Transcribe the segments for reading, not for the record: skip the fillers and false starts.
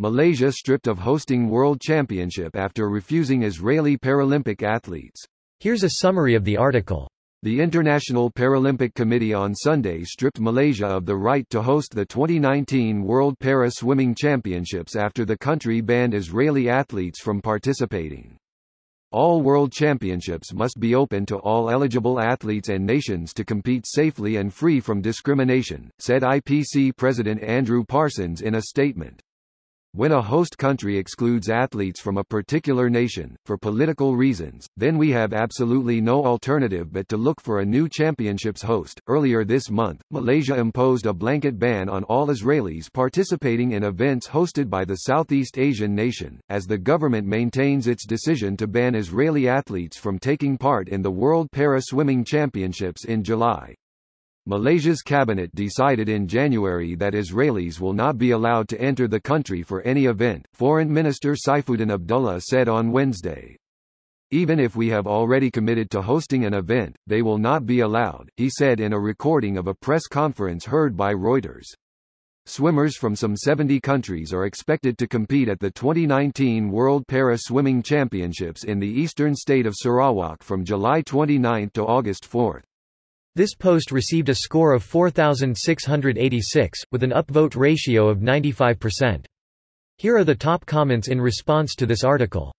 Malaysia stripped of hosting World Championship after refusing Israeli Paralympic athletes. Here's a summary of the article. The International Paralympic Committee on Sunday stripped Malaysia of the right to host the 2019 World Para Swimming Championships after the country banned Israeli athletes from participating. All World Championships must be open to all eligible athletes and nations to compete safely and free from discrimination, said IPC President Andrew Parsons in a statement. When a host country excludes athletes from a particular nation, for political reasons, then we have absolutely no alternative but to look for a new championships host. Earlier this month, Malaysia imposed a blanket ban on all Israelis participating in events hosted by the Southeast Asian nation, as the government maintains its decision to ban Israeli athletes from taking part in the World Para Swimming Championships in July. Malaysia's cabinet decided in January that Israelis will not be allowed to enter the country for any event, Foreign Minister Saifuddin Abdullah said on Wednesday. Even if we have already committed to hosting an event, they will not be allowed, he said in a recording of a press conference heard by Reuters. Swimmers from some 70 countries are expected to compete at the 2019 World Para Swimming Championships in the eastern state of Sarawak from July 29 to August 4. This post received a score of 4,686, with an upvote ratio of 95%. Here are the top comments in response to this article.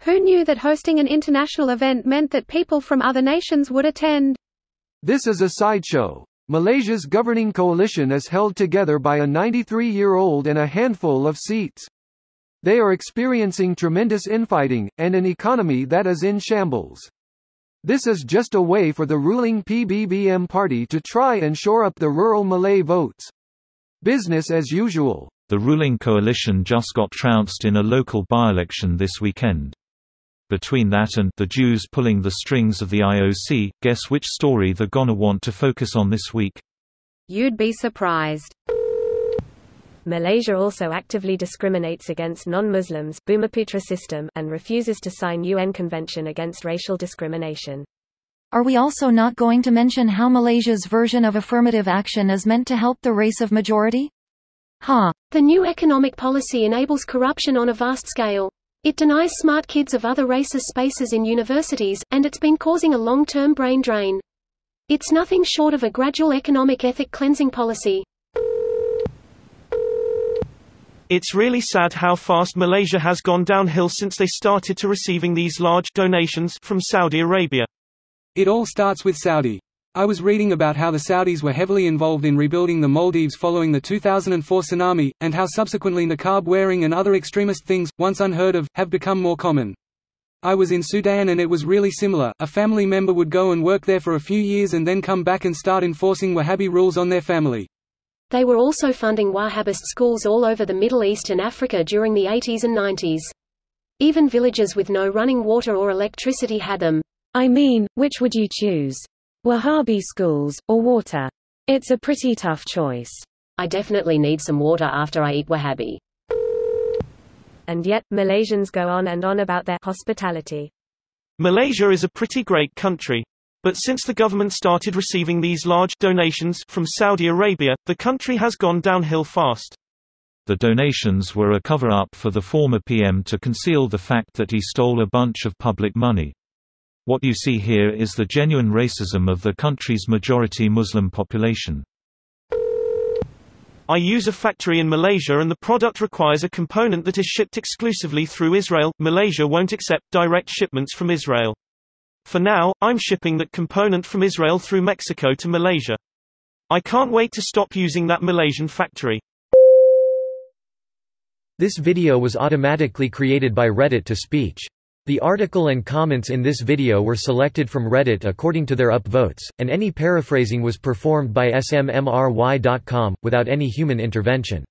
Who knew that hosting an international event meant that people from other nations would attend? This is a sideshow. Malaysia's governing coalition is held together by a 93-year-old and a handful of seats. They are experiencing tremendous infighting, and an economy that is in shambles. This is just a way for the ruling PBBM party to try and shore up the rural Malay votes. Business as usual. The ruling coalition just got trounced in a local by-election this weekend. Between that and the Jews pulling the strings of the IOC, guess which story they're gonna want to focus on this week? You'd be surprised. Malaysia also actively discriminates against non-Muslims Bumiputra system, and refuses to sign UN Convention against Racial Discrimination. Are we also not going to mention how Malaysia's version of affirmative action is meant to help the race of majority? The new economic policy enables corruption on a vast scale. It denies smart kids of other races spaces in universities, and it's been causing a long-term brain drain. It's nothing short of a gradual economic ethic cleansing policy. It's really sad how fast Malaysia has gone downhill since they started to receiving these large donations from Saudi Arabia. It all starts with Saudi. I was reading about how the Saudis were heavily involved in rebuilding the Maldives following the 2004 tsunami, and how subsequently niqab wearing and other extremist things, once unheard of, have become more common. I was in Sudan and it was really similar. A family member would go and work there for a few years and then come back and start enforcing Wahhabi rules on their family. They were also funding Wahhabist schools all over the Middle East and Africa during the 80s and 90s. Even villages with no running water or electricity had them. I mean, which would you choose? Wahhabi schools, or water? It's a pretty tough choice. I definitely need some water after I eat Wahhabi. And yet, Malaysians go on and on about their hospitality. Malaysia is a pretty great country. But since the government started receiving these large donations from Saudi Arabia, the country has gone downhill fast. The donations were a cover-up for the former PM to conceal the fact that he stole a bunch of public money. What you see here is the genuine racism of the country's majority Muslim population. I use a factory in Malaysia and the product requires a component that is shipped exclusively through Israel. Malaysia won't accept direct shipments from Israel. For now, I'm shipping that component from Israel through Mexico to Malaysia. I can't wait to stop using that Malaysian factory. This video was automatically created by Reddit to speech. The article and comments in this video were selected from Reddit according to their upvotes, and any paraphrasing was performed by smmry.com, without any human intervention.